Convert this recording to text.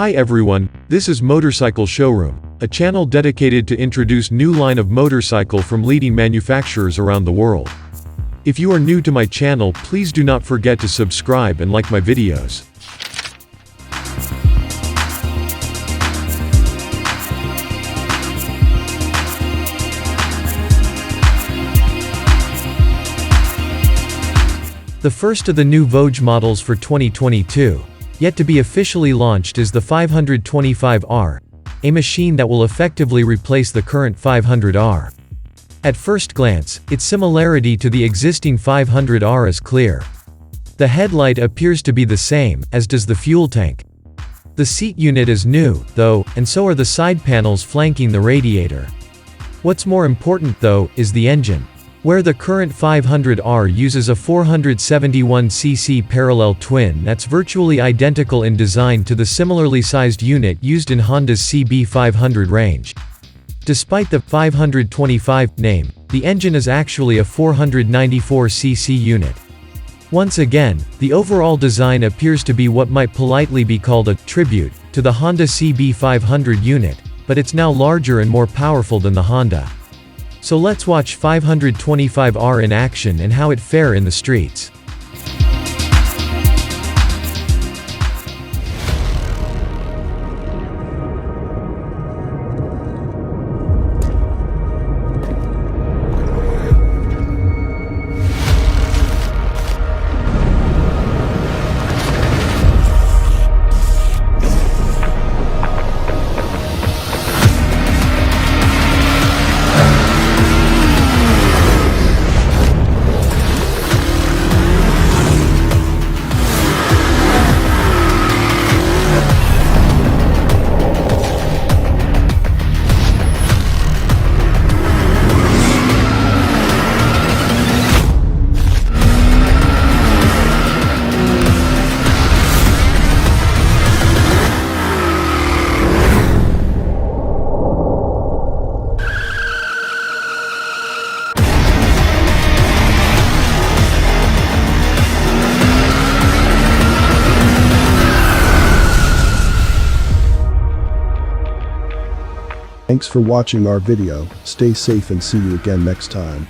Hi everyone, this is Motorcycle Showroom, a channel dedicated to introduce new line of motorcycle from leading manufacturers around the world. If you are new to my channel, please do not forget to subscribe and like my videos. The first of the new Voge models for 2022, yet to be officially launched, is the 525R, a machine that will effectively replace the current 500R. At first glance, its similarity to the existing 500R is clear. The headlight appears to be the same, as does the fuel tank. The seat unit is new, though, and so are the side panels flanking the radiator. What's more important, though, is the engine. Where the current 500R uses a 471cc parallel twin that's virtually identical in design to the similarly sized unit used in Honda's CB500 range. Despite the 525 name, the engine is actually a 494cc unit. Once again, the overall design appears to be what might politely be called a tribute to the Honda CB500 unit, but it's now larger and more powerful than the Honda. So let's watch 525R in action and how it fare in the streets. Thanks for watching our video. Stay safe and see you again next time.